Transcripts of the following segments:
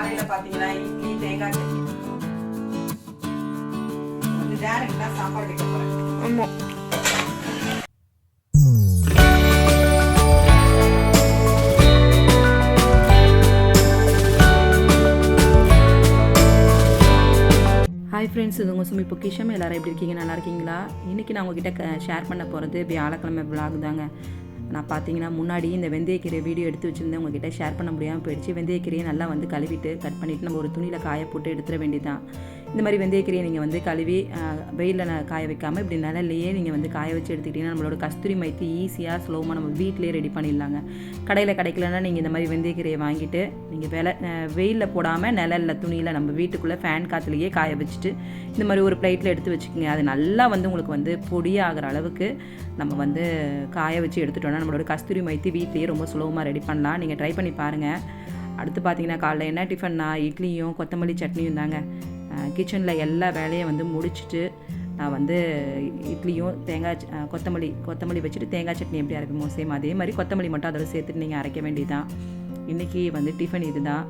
காலையில் பார்த்தீங்கன்னா இட்லி தேங்காய் சட்னி வந்து டேரக்டாக சாப்பாடு வைக்க போகிறேன். ஆமாம். ஹாய் ஃப்ரெண்ட்ஸ், இது உங்கள் சுமிpokkisham. எல்லோரும் எப்படி இருக்கீங்க? நல்லா இருக்கீங்களா? இன்றைக்கி நான் உங்ககிட்ட ஷேர் பண்ண போகிறது வியாழக்கிழமை vlog தாங்க. நான் பார்த்தீங்கன்னா முன்னாடி இந்த வெந்தயக்கீரை வீடியோ எடுத்து வச்சுருந்தேன், உங்ககிட்ட ஷேர் பண்ண முடியாமல் போயிடுச்சு. வெந்தயக்கீரையை நல்லா வந்து கழுவிட்டு கட் பண்ணிவிட்டு நம்ம ஒரு துணியில் காய போட்டு எடுத்துட வேண்டியதான். இந்த மாதிரி வெந்தயக்கீரையை நீங்கள் வந்து கழுவி வெயிலில் காய வைக்காமல் இப்படி நிலையிலேயே நீங்கள் வந்து காய வச்சு எடுத்துக்கிட்டிங்கன்னா நம்மளோட கஸ்தூரி மைத்தி ஈஸியாக ஸ்லோமாக நம்ம வீட்டிலேயே ரெடி பண்ணிடலாங்க. கடையில் கிடைக்கலன்னா நீங்கள் இந்த மாதிரி வெந்தயக்கீரையை வாங்கிட்டு நீங்கள் வெயிலில் போடாமல் நிழலில் துணியில் நம்ம வீட்டுக்குள்ளே ஃபேன் காற்றுலையே காய வச்சுட்டு இந்த மாதிரி ஒரு பிளேட்டில் எடுத்து வச்சுக்கோங்க. அது நல்லா வந்து உங்களுக்கு வந்து பொடியாகிற அளவுக்கு நம்ம வந்து காய வச்சு எடுத்துட்டோம்னா நம்மளோட கஸ்தூரி மைத்தி வீட்லேயே ரொம்ப சுலபமாக ரெடி பண்ணலாம். நீங்கள் ட்ரை பண்ணி பாருங்கள். அடுத்து பார்த்தீங்கன்னா காலைல என்ன டிஃபன்னா இட்லியும் கொத்தமல்லி சட்னியும் தாங்க. கிச்சனில் எல்லா வேலையும் வந்து முடிச்சுட்டு நான் வந்து இட்லியும் கொத்தமல்லி வச்சுட்டு தேங்காய் சட்னி எப்படி அரைப்போமோ சேம் அதே மாதிரி கொத்தமல்லி மட்டும் அதோட சேர்த்துட்டு நீங்கள் அரைக்க வேண்டியதுதான். இன்றைக்கி வந்து டிஃபன் இது தான்.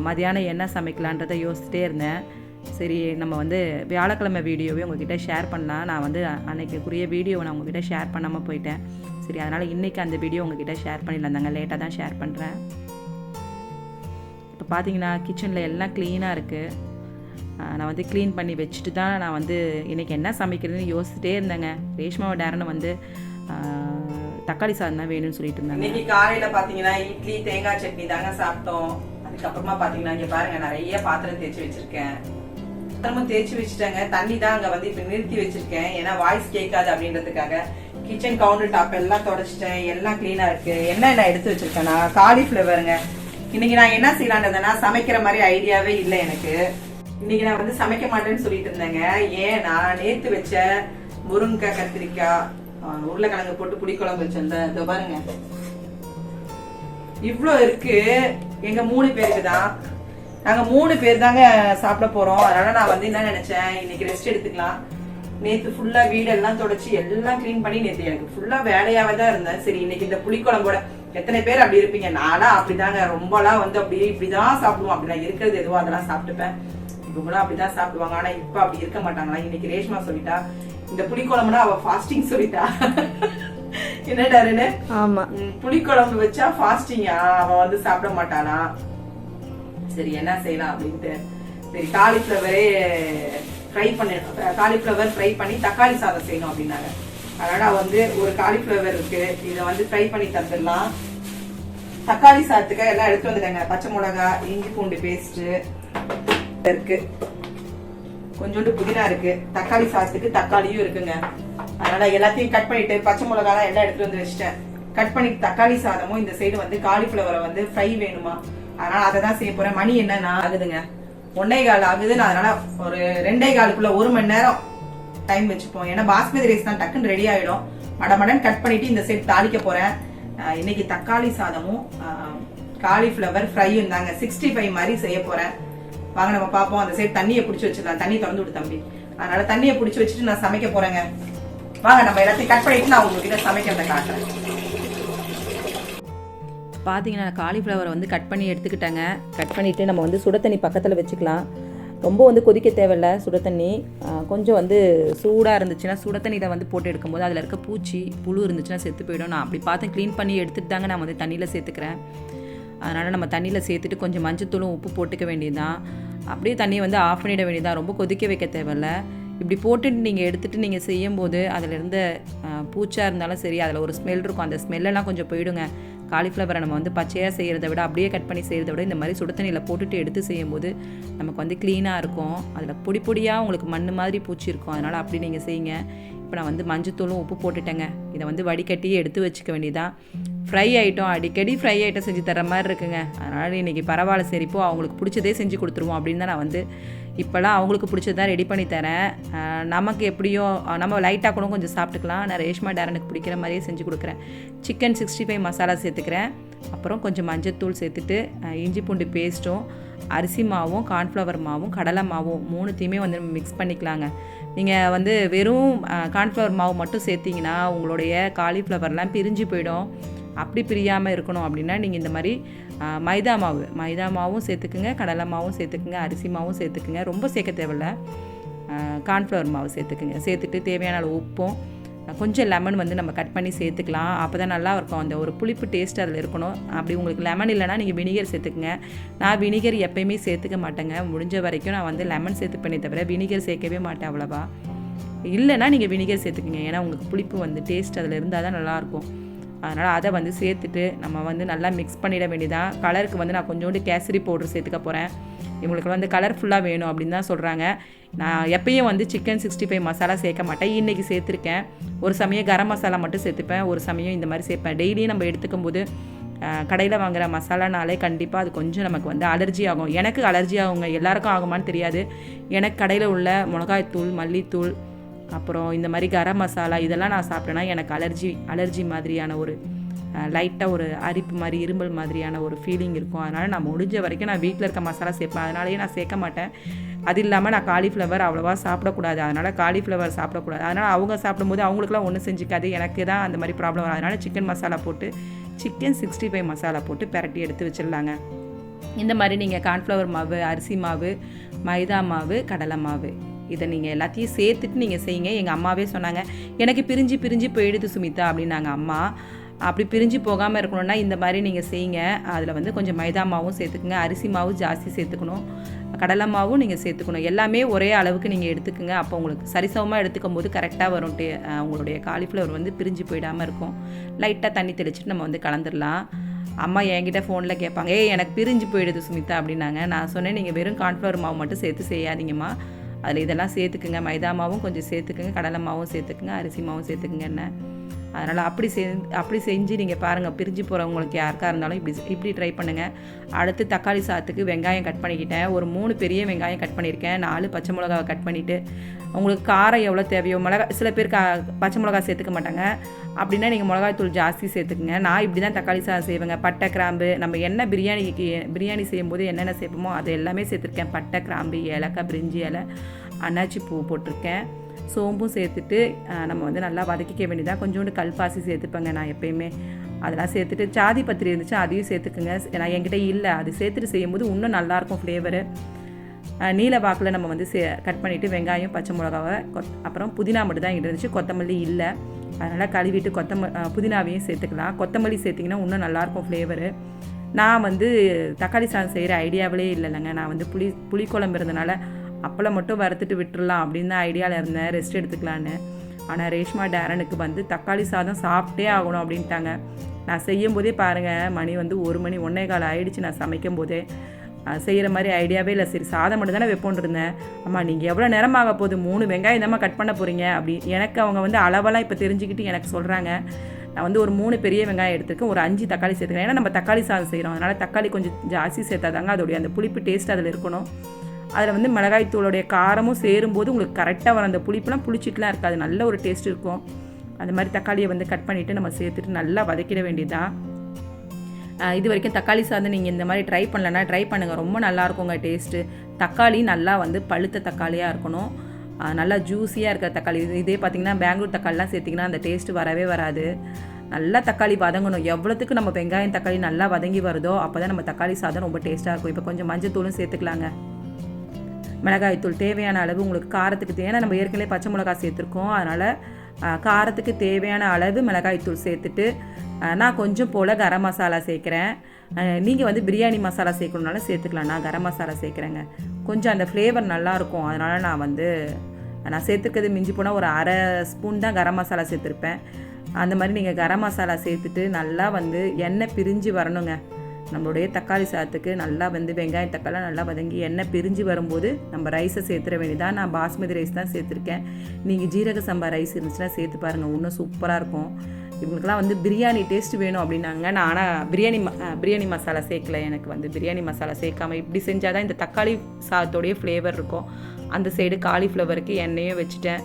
மதியானம் என்ன சமைக்கலான்றதை யோசிச்சிட்டே இருந்தேன். சரி, நம்ம வந்து வியாழக்கிழமை வீடியோவே உங்ககிட்ட ஷேர் பண்ணலாம். நான் வந்து அன்றைக்குரிய வீடியோவை நான் உங்ககிட்ட ஷேர் பண்ணாமல் போயிட்டேன். சரி, அதனால் இன்றைக்கி அந்த வீடியோ உங்ககிட்ட ஷேர் பண்ணிடலாந்தாங்க. லேட்டாக தான் ஷேர் பண்ணுறேன். இப்போ பார்த்தீங்கன்னா கிச்சனில் எல்லாம் க்ளீனாக இருக்குது. நான் வந்து க்ளீன் பண்ணி வச்சுட்டு தான் நான் வந்து இன்றைக்கி என்ன சமைக்கிறதுன்னு யோசிச்சுட்டே இருந்தேங்க. ரேஷ்மாவை டேரனை வந்து தக்காளி சாதம் தான் வேணும்னு சொல்லிட்டு இருந்தாங்க. இன்றைக்கி காலையில் பார்த்தீங்கன்னா இட்லி தேங்காய் சட்னி தாங்க சாப்பிட்டோம். அதுக்கப்புறமா பார்த்தீங்கன்னா இங்கே பாருங்கள், நிறைய பாத்திரம் தேய்ச்சி வச்சுருக்கேன். பாத்திரமும் தேய்ச்சி வச்சுட்டாங்க. தண்ணி தான் அங்கே வந்து இப்போ நிறுத்தி வச்சுருக்கேன், ஏன்னா வாய்ஸ் கேட்காது அப்படின்றதுக்காக. கிச்சன் கவுண்டர் டாப் எல்லாம் தொடச்சிட்டேன், எல்லாம் க்ளீனாக இருக்குது. என்ன எடுத்து வச்சுருக்கேன்னா காலிஃப்ளவருங்க. இன்றைக்கி நான் என்ன செய்யலான்றதுன்னா சமைக்கிற மாதிரி ஐடியாவே இல்லை எனக்கு. இன்னைக்கு நான் வந்து சமைக்க மாட்டேன்னு சொல்லிட்டு இருந்தேங்க. ஏன்னா நேத்து வச்ச முருங்கைக்காய் கத்திரிக்காய் உருளைக்கிழங்கு போட்டு புளிக்குழம்பு வச்சிருந்தேன். இதோ பாருங்க, இவ்வளோ இருக்கு. எங்க 3 பேருக்கு தான், நாங்க 3 பேர் தாங்க சாப்பிட போறோம். அதனால நான் வந்து என்ன நினைச்சேன், இன்னைக்கு ரெஸ்ட் எடுத்துக்கலாம். நேத்து ஃபுல்லா வீடெல்லாம் தொடச்சி எல்லாம் கிளீன் பண்ணி நேத்து எனக்கு ஃபுல்லா வேலையாவே தான் இருந்தேன். சரி, இன்னைக்கு இந்த புளிக்குழம்போட எத்தனை பேர் அப்படி இருப்பீங்க? நானா அப்படிதாங்க. ரொம்பலாம் வந்து அப்படியே இப்படிதான் சாப்பிடுவோம். அப்படிலாம் இருக்கிறது எதுவோ அதெல்லாம் சாப்பிட்டுப்பேன். இவங்களும் அப்படிதான் சாப்பிடுவாங்க. ஆனா இப்ப அப்படி இருக்க மாட்டாங்களா? இன்னைக்கு ரேஷ்மா சொல்லிட்டா இந்த புளிக்குழம்புனா அவ ஃபாஸ்டிங் சொல்லிட்டா. என்னடாருன்னு? ஆமா, புளிக்குழம்பு வச்சா ஃபாஸ்டிங்கா, அவ வந்து சாப்பிட மாட்டானா? சரி, என்ன செய்யலாம் அப்படின்ட்டு சரி காலிஃபிளவர் ஃப்ரை பண்ணி தக்காளி சாதம் செய்யணும் அப்படின்னாங்க. அதனால வந்து ஒரு காலிஃபிளவர் இருக்கு, இதை வந்து ஃப்ரை பண்ணி தந்துடலாம். தக்காளி சாதத்துக்கு எல்லாம் எடுத்து வந்துட்டாங்க. பச்சை மிளகாய், இஞ்சி பூண்டு பேஸ்ட் இருக்கு, கொஞ்சோண்டு புதினா இருக்கு, தக்காளி சாதத்துக்கு தக்காளியும் இருக்குங்க. அதனால எல்லாத்தையும் கட் பண்ணிட்டு பச்சை மிளகாய் எல்லாம் எடுத்துட்டு வந்து வச்சுட்டேன். கட் பண்ணி தக்காளி சாதமும் இந்த சைடு வந்து காலிஃபிளவரை வந்து ஃப்ரை வேணுமா, அதனால அதை தான் செய்ய போறேன். மணி என்னன்னா ஆகுதுங்க 1:15 ஆகுது. நான் அதனால ஒரு 2:15 1 மணி நேரம் டைம் வச்சுப்போம். ஏன்னா பாஸ்மதி ரைஸ் தான் டக்குன்னு ரெடி ஆயிடும். மடமடன் கட் பண்ணிட்டு இந்த சைடு தாளிக்க போறேன். இன்னைக்கு தக்காளி சாதமும் காலிஃபிளவர் ஃப்ரையும் தாங்க 65 மாதிரி செய்ய போறேன். வாங்க நம்ம பார்ப்போம். அந்த சைடு தண்ணியை பிடிச்சி வச்சிடலாம். தண்ணி திறந்து விடு தம்பி. அதனால தண்ணியை பிடிச்சி வச்சுட்டு நான் சமைக்க போறேங்க. வாங்க நம்ம எல்லாத்தையும் கட் பண்ணிட்டு நான் உங்ககிட்ட சமைக்கிறத காட்டுறேன். பார்த்தீங்கன்னா காலிஃப்ளவரை வந்து கட் பண்ணி எடுத்துக்கிட்டாங்க. கட் பண்ணிவிட்டு நம்ம வந்து சுட தண்ணி பக்கத்தில் வச்சுக்கலாம். ரொம்ப வந்து கொதிக்க தேவையில்ல. சுட தண்ணி கொஞ்சம் வந்து சூடாக இருந்துச்சுன்னா சுட தண்ணியில் வந்து போட்டு எடுக்கும்போது அதில் இருக்க பூச்சி புழு இருந்துச்சுன்னா செத்து போயிடும். நான் அப்படி பார்த்து க்ளீன் பண்ணி எடுத்துகிட்டு தாங்க நான் வந்து தண்ணியில் சேர்த்துக்கிறேன். அதனால் நம்ம தண்ணியில் சேர்த்துட்டு கொஞ்சம் மஞ்சத்தூளும் உப்பு போட்டுக்க வேண்டியதுதான். அப்படியே தண்ணியை வந்து ஆஃப் பண்ணிட வேண்டியதான். ரொம்ப கொதிக்க வைக்க தேவையில்ல. இப்படி போட்டுட்டு நீங்கள் எடுத்துகிட்டு நீங்கள் செய்யும்போது அதில் இருந்த பூச்சாக இருந்தாலும் சரி, அதில் ஒரு ஸ்மெல் இருக்கும். அந்த ஸ்மெல்லெல்லாம் கொஞ்சம் போயிடுங்க. காலிஃப்ளவரை நம்ம வந்து பச்சையாக செய்கிறத விட அப்படியே கட் பண்ணி செய்கிறத விட இந்த மாதிரி சுடு தண்ணியில் போட்டுட்டு எடுத்து செய்யும்போது நமக்கு வந்து க்ளீனாக இருக்கும். அதில் பொடி பொடியாக உங்களுக்கு மண் மாதிரி பூச்சி இருக்கும். அதனால் அப்படி நீங்கள் செய்யுங்க. இப்போ நான் வந்து மஞ்சத்தூளும் உப்பு போட்டுட்டேங்க. இதை வந்து வடிகட்டி எடுத்து வச்சுக்க வேண்டியதான். ஃப்ரை ஐட்டம் அடிக்கடி ஃப்ரை ஐட்டம் செஞ்சு தர மாதிரி இருக்குங்க. அதனால் இன்றைக்கி பரவாயில்ல, சரிப்போ அவங்களுக்கு பிடிச்சதே செஞ்சு கொடுத்துருவோம் அப்படின்னு தான் நான் வந்து இப்போலாம் அவங்களுக்கு பிடிச்சதான் ரெடி பண்ணி தரேன். நமக்கு எப்படியோ நம்ம லைட்டாக கூட கொஞ்சம் சாப்பிட்டுக்கலாம். நான் ரேஷ்மா டேரனுக்கு பிடிக்கிற மாதிரியே செஞ்சு கொடுக்குறேன். சிக்கன் 65 மசாலா சேர்த்துக்கிறேன். அப்புறம் கொஞ்சம் மஞ்சத்தூள் சேர்த்துட்டு இஞ்சி பூண்டு பேஸ்ட்டும் அரிசி மாவும் கார்ன்ஃப்ளவர் மாவும் கடலை மாவும் 3த்தையுமே வந்து மிக்ஸ் பண்ணிக்கலாங்க. நீங்கள் வந்து வெறும் கார்ன்ஃப்ளவர் மாவு மட்டும் சேர்த்திங்கன்னா உங்களுடைய காலிஃப்ளவர்லாம் பிரிஞ்சு போயிடும். அப்படி பிரியாமல் இருக்கணும் அப்படின்னா நீங்கள் இந்த மாதிரி மைதா மாவும் சேர்த்துக்குங்க, கடலை மாவும் சேர்த்துக்குங்க, அரிசி மாவும் சேர்த்துக்குங்க, ரொம்ப சேர்க்க தேவையில்ல. கார்ன்ஃப்ளவர் மாவு சேர்த்துக்குங்க. சேர்த்துட்டு தேவையான அளவு உப்பும் கொஞ்சம் லெமன் வந்து நம்ம கட் பண்ணி சேர்த்துக்கலாம். அப்போ தான் நல்லா இருக்கும். அந்த ஒரு புளிப்பு டேஸ்ட் அதில் இருக்கணும். அப்படி உங்களுக்கு லெமன் இல்லைனா நீங்கள் வினிகர் சேர்த்துக்குங்க. நான் வினிகர் எப்போயுமே சேர்த்துக்க மாட்டேங்க. முடிஞ்ச வரைக்கும் நான் வந்து லெமன் சேர்த்துப்பேனே தவிர வினிகர் சேர்க்கவே மாட்டேன் அவ்வளோவா. இல்லைனா நீங்கள் வினிகர் சேர்த்துக்குங்க. ஏன்னா உங்களுக்கு புளிப்பு வந்து டேஸ்ட் அதில் இருந்தால் தான் நல்லாயிருக்கும். அதனால் அதை வந்து சேர்த்துட்டு நம்ம வந்து நல்லா மிக்ஸ் பண்ணிட வேண்டியதான். கலருக்கு வந்து நான் கொஞ்சோண்டு கேசரி பவுடர் சேர்த்துக்க போகிறேன். இவங்களுக்கு வந்து கலர்ஃபுல்லாக வேணும் அப்படின்னு தான் சொல்கிறாங்க. நான் எப்பயும் வந்து சிக்கன் 65 மசாலா சேர்க்க மாட்டேன். இன்றைக்கி சேர்த்துருக்கேன். ஒரு சமயம் கரம் மசாலா மட்டும் சேர்த்துப்பேன், ஒரு சமயம் இந்த மாதிரி சேர்ப்பேன். டெய்லியும் நம்ம எடுத்துக்கும் போது கடையில் வாங்குகிற மசாலானாலே கண்டிப்பாக அது கொஞ்சம் நமக்கு வந்து அலர்ஜி ஆகும். எனக்கு அலர்ஜி ஆகுங்க, எல்லாருக்கும் ஆகுமான்னு தெரியாது. எனக்கு கடையில் உள்ள மிளகாய்த்தூள், மல்லித்தூள், அப்புறம் இந்த மாதிரி கரம் மசாலா இதெல்லாம் நான் சாப்பிட்டேன்னா எனக்கு அலர்ஜி மாதிரியான ஒரு லைட்டாக ஒரு அரிப்பு மாதிரி, இருமல் மாதிரியான ஒரு ஃபீலிங் இருக்கும். அதனால் நான் முடிஞ்ச வரைக்கும் நான் வீட்டில் இருக்க மசாலா சேர்ப்பேன். அதனாலேயே நான் சேர்க்க மாட்டேன். அது இல்லாமல் நான் காலிஃப்ளவர் அவ்வளோவா சாப்பிடக்கூடாது. அதனால் காலிஃப்ளவர் சாப்பிடக்கூடாது. அதனால் அவங்க சாப்பிடும்போது அவங்களுக்குலாம் ஒன்றும் செஞ்சுக்காது, எனக்கு தான் அந்த மாதிரி ப்ராப்ளம் வரும். அதனால் சிக்கன் 65 மசாலா போட்டு பிரட்டி எடுத்து வச்சிடலாங்க. இந்த மாதிரி நீங்கள் கார்ன்ஃப்ளவர் மாவு, அரிசி மாவு, மைதா மாவு, கடலை மாவு இதை நீங்கள் எல்லாத்தையும் சேர்த்துட்டு நீங்கள் செய்யுங்க. எங்கள் அம்மாவே சொன்னாங்க, எனக்கு பிரிஞ்சு போயிடுது சுமிதா அப்படின்னாங்க அம்மா. அப்படி பிரிஞ்சு போகாமல் இருக்கணும்னா இந்த மாதிரி நீங்கள் செய்யுங்க. அதில் வந்து கொஞ்சம் மைதா மாவும் சேர்த்துக்குங்க, அரிசி மாவு ஜாஸ்தி சேர்த்துக்கணும், கடலை மாவும் நீங்கள் சேர்த்துக்கணும். எல்லாமே ஒரே அளவுக்கு நீங்கள் எடுத்துக்குங்க. அப்போ உங்களுக்கு சரிசமமாக எடுத்துக்கும் போது கரெக்டாக வரும். உங்களுடைய காலிஃப்ளவர் வந்து பிரிஞ்சு போயிடாமல் இருக்கும். லைட்டாக தண்ணி தெளிச்சுட்டு நம்ம வந்து கலந்துடலாம். அம்மா என்கிட்ட ஃபோனில் கேட்பாங்க, எனக்கு பிரிஞ்சு போயிடுது சுமிதா அப்படின்னாங்க. நான் சொன்னேன், நீங்கள் வெறும் கார்ன்ஃப்ளவர் மாவு மட்டும் சேர்த்து செய்யாதீங்கம்மா, அதில் இதெல்லாம் சேர்த்துக்குங்க. மைதா மாவும் கொஞ்சம் சேர்த்துக்குங்க, கடலை மாவும் சேர்த்துக்குங்க, அரிசி மாவும் சேர்த்துக்குங்க. என்ன அதனால் அப்படி செஞ்சு நீங்கள் பாருங்கள். பிரிஞ்சு போகிறவங்களுக்கு யாருக்காக இருந்தாலும் இப்படி ட்ரை பண்ணுங்கள். அடுத்து தக்காளி சாதத்துக்கு வெங்காயம் கட் பண்ணிக்கிட்டேன். ஒரு 3 பெரிய வெங்காயம் கட் பண்ணியிருக்கேன். 4 பச்சை மிளகாவை கட் பண்ணிவிட்டு, உங்களுக்கு காரம் எவ்வளோ தேவையோ, சில பேர் பச்சை மிளகா சேர்த்துக்க மாட்டாங்க. அப்படின்னா நீங்கள் மிளகாய்த்தூள் ஜாஸ்தி சேர்த்துக்குங்க. நான் இப்படி தான் தக்காளி சாதம் செய்வேங்க. பட்டை, கிராம்பு, நம்ம என்ன பிரியாணி செய்யும்போது என்னென்ன சேர்ப்போமோ அது எல்லாமே சேர்த்துருக்கேன். பட்டை, கிராம்பு, ஏலக்காய், பிரிஞ்சி இலை, அன்னாச்சி பூ போட்டிருக்கேன். சோம்பும் சேர்த்துட்டு நம்ம வந்து நல்லா வதக்கிக்க வேண்டியதான். கொஞ்சோண்டு கல்பாசி சேர்த்துப்பேங்க நான் எப்பயுமே. அதெல்லாம் சேர்த்துட்டு சாதி பத்திரி இருந்துச்சு அதையும் சேர்த்துக்குங்க. நான் என்கிட்ட இல்லை, அது சேர்த்துட்டு செய்யும்போது இன்னும் நல்லாயிருக்கும் ஃப்ளேவரு. நீல வாக்கில் நம்ம வந்து கட் பண்ணிவிட்டு வெங்காயம், பச்சை மிளகாவை, அப்புறம் புதினா மட்டும் தான் என்கிட்ட இருந்துச்சு, கொத்தமல்லி இல்லை. அதனால் கழுவிட்டு புதினாவையும் சேர்த்துக்கலாம். கொத்தமல்லி சேர்த்திங்கன்னா இன்னும் நல்லாயிருக்கும் ஃப்ளேவரு. நான் வந்து தக்காளி சாதம் செய்கிற ஐடியாவிலே இல்லைங்க. நான் வந்து புளிக்குழம்பு இருந்தனால அப்பளம் மட்டும் வறுத்துட்டு விட்டுடலாம் அப்படின்னு தான் ஐடியாவில் இருந்தேன், ரெஸ்ட் எடுத்துக்கலான்னு. ஆனால் ரேஷ்மா டேரனுக்கு வந்து தக்காளி சாதம் சாப்பிட்டே ஆகணும் அப்படின்ட்டாங்க. நான் செய்யும் போதே பாருங்கள், மணி வந்து 1 மணி 1:15 ஆகிடுச்சு. நான் சமைக்கும் போதே செய்கிற மாதிரி ஐடியாவே இல்லை. சரி சாதம் மட்டும் தானே வைப்போன்னு இருந்தேன். அம்மா நீங்கள் எவ்வளோ நேரமாக போகுது, 3 வெங்காயம் தாம்மா கட் பண்ண போகிறீங்க அப்படி எனக்கு அவங்க வந்து அளவெல்லாம் இப்போ தெரிஞ்சுக்கிட்டு எனக்கு சொல்கிறாங்க. நான் வந்து ஒரு 3 பெரிய வெங்காயம் எடுத்துருக்கேன், ஒரு 5 தக்காளி சேர்த்துக்கிறேன். ஏன்னா நம்ம தக்காளி சாதம் செய்கிறோம், அதனால் தக்காளி கொஞ்சம் ஜாஸ்தி சேர்த்தாதாங்க அதோடைய அந்த புளிப்பு டேஸ்ட் அதில் இருக்கணும். அதில் வந்து மிளகாய்த்தூளுடைய காரமும் சேரும்போது உங்களுக்கு கரெக்டாக வரும். அந்த புளிப்புலாம் புளிச்சிட்டுலாம் இருக்காது, நல்ல ஒரு டேஸ்ட் இருக்கும். அந்த மாதிரி தக்காளியை வந்து கட் பண்ணிவிட்டு நம்ம சேர்த்துட்டு நல்லா வதக்கிட வேண்டியதுதான். இது வரைக்கும் தக்காளி சாதம் நீங்கள் இந்த மாதிரி ட்ரை பண்ணலன்னா ட்ரை பண்ணுங்கள், ரொம்ப நல்லாயிருக்குங்க டேஸ்ட்டு. தக்காளி நல்லா வந்து பழுத்த தக்காளியாக இருக்கணும், நல்லா ஜூஸியாக இருக்கிற தக்காளி. இதே பார்த்திங்கன்னா பெங்களூர் தக்காளிலாம் சேர்த்திங்கன்னா அந்த டேஸ்ட்டு வரவே வராது. நல்லா தக்காளி வதங்கணும். எவ்வளோத்துக்கு நம்ம வெங்காயம் தக்காளி நல்லா வதங்கி வருதோ அப்போ தான் நம்ம தக்காளி சாதம் ரொம்ப டேஸ்ட்டாக இருக்கும். இப்போ கொஞ்சம் மஞ்சள் தூளும் சேர்த்துக்கலாங்க, மிளகாய்த்தூள் தேவையான அளவு உங்களுக்கு காரத்துக்கு ஏன்னா நம்ம ஏற்கனவே பச்சை மிளகா சேர்த்துருக்கோம். அதனால் காரத்துக்கு தேவையான அளவு மிளகாய்த்தூள் சேர்த்துட்டு நான் கொஞ்சம் போல் கரம் மசாலா சேர்க்குறேன். நீங்கள் வந்து பிரியாணி மசாலா சேர்க்கணுனாலும் சேர்த்துக்கலாம். நான் கரம் மசாலா சேர்க்குறேங்க, கொஞ்சம் அந்த ஃப்ளேவர் நல்லாயிருக்கும். அதனால் நான் சேர்த்துக்கிறது மிஞ்சி போனால் ஒரு 1/2 ஸ்பூன் தான் கரம் மசாலா சேர்த்துருப்பேன். அந்த மாதிரி நீங்கள் கரம் மசாலா சேர்த்துட்டு நல்லா வந்து எண்ணெய் பிரிஞ்சு வரணுங்க. நம்மளுடைய தக்காளி சாதத்துக்கு நல்லா வந்து வெங்காயம் தக்காளி நல்லா வதங்கி எண்ணெய் பிரிஞ்சு வரும்போது நம்ம ரைஸை சேர்த்துற வேண்டியதான். நான் பாஸ்மதி ரைஸ் தான் சேர்த்துருக்கேன். நீங்கள் ஜீரக சம்பா ரைஸ் இருந்துச்சுன்னா சேர்த்து பாருங்கள், இன்னும் சூப்பராக இருக்கும். இவங்களுக்குலாம் வந்து பிரியாணி டேஸ்ட் வேணும் அப்படின்னாங்க. நான் ஆனால் பிரியாணி மசாலா சேர்க்கல. எனக்கு வந்து பிரியாணி மசாலா சேர்க்காமல் இப்படி செஞ்சால் தான் இந்த தக்காளி சாதத்தோடைய ஃப்ளேவர் இருக்கும். அந்த சைடு காலிஃப்ளவருக்கு எண்ணெயும் வச்சுட்டேன்.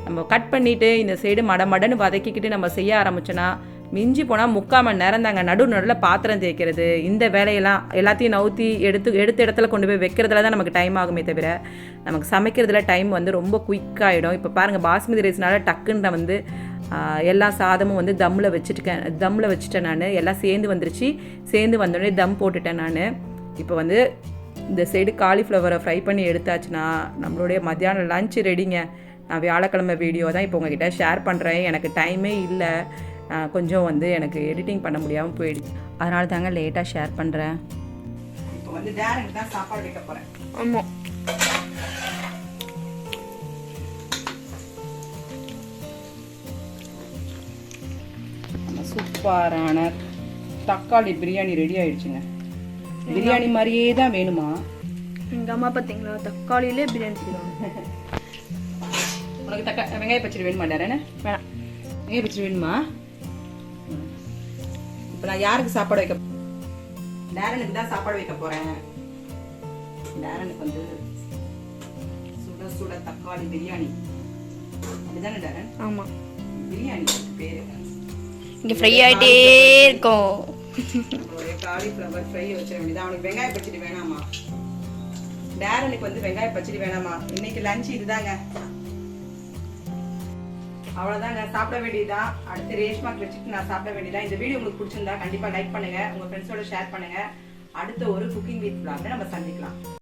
நம்ம கட் பண்ணிவிட்டு இந்த சைடு மடன்னு வதக்கிக்கிட்டு நம்ம செய்ய ஆரம்பிச்சோன்னா மிஞ்சி போனால் 3/4 மணி நேரம் தாங்க. நடுவில் பாத்திரம் தேய்க்கிறது, இந்த வேலையெல்லாம் எல்லாத்தையும் நவுத்தி எடுத்த இடத்துல கொண்டு போய் வைக்கிறதுல தான் நமக்கு டைம் ஆகுமே தவிர நமக்கு சமைக்கிறதுல டைம் வந்து ரொம்ப குயிக்காகிடும். இப்போ பாருங்கள், பாஸ்மதி ரைஸ்னால டக்குன்னு வந்து எல்லா சாதமும் வந்து தம்மில் வச்சுட்டேன் நான். எல்லாம் சேர்ந்து வந்துருச்சு. சேர்ந்து வந்தோடனே தம் போட்டுட்டேன் நான். இப்போ வந்து இந்த சைடு காலிஃப்ளவரை ஃப்ரை பண்ணி எடுத்தாச்சுன்னா நம்மளுடைய மத்தியானம் லஞ்ச் ரெடிங்க. நான் வியாழக்கிழமை வீடியோ தான் இப்போ உங்ககிட்ட ஷேர் பண்ணுறேன். எனக்கு டைமே இல்லை, கொஞ்சம் வந்து எனக்கு எடிட்டிங் பண்ண முடியாமல் போயிடுச்சு. அதனால தாங்க லேட்டாக ஷேர் பண்ணுறேன். இப்போ வந்து டேரக்ட் தான் சாப்பாடு வைக்க போகிறேன். ஆமாம், சூப்பரான தக்காளி பிரியாணி ரெடி ஆயிடுச்சுங்க. பிரியாணி மாதிரியே தான் வேணுமா? எங்கள் அம்மா பார்த்தீங்களா தக்காளியிலே பிரியாணி செய்வாங்க. உனக்கு வெங்காய பச்சடி வேணுமா டேரன்? வேணாம், வெங்காய பச்சடி வேணுமா? இப்போ நான் யாருக்கு சாப்பாடு வைக்க? டேரனுக்கு தான் சாப்பாடு வைக்க போகிறேன். டேரனுக்கு வந்து சுட சுட தக்காளி பிரியாணி. அப்படிதானே டேரன்? ஆமாம். பிரியாணி பேரு இங்கே ஃப்ரை ஆகிட்டே இருக்கும். நம்மளுடைய காலிஃப்ளவர் ஃப்ரை வச்சிட வேண்டியது. அவனுக்கு வெங்காய பச்சடி வேணாமா? டேரனுக்கு வந்து வெங்காய பச்சடி வேணாமா? இன்னைக்கு லஞ்ச் இதுதாங்க. அவ்வளோதாங்க, சாப்பிட வேண்டியதுதான். அடுத்து ரேஷ்மாக்கு வச்சுட்டு நான் சாப்பிட வேண்டியதான். இந்த வீடியோ உங்களுக்கு பிடிச்சிருந்தா கண்டிப்பாக லைக் பண்ணுங்க, உங்கள் ஃப்ரெண்ட்ஸோட ஷேர் பண்ணுங்க. அடுத்த ஒரு குக்கிங் வித் vlogல நம்ம சந்திக்கலாம்.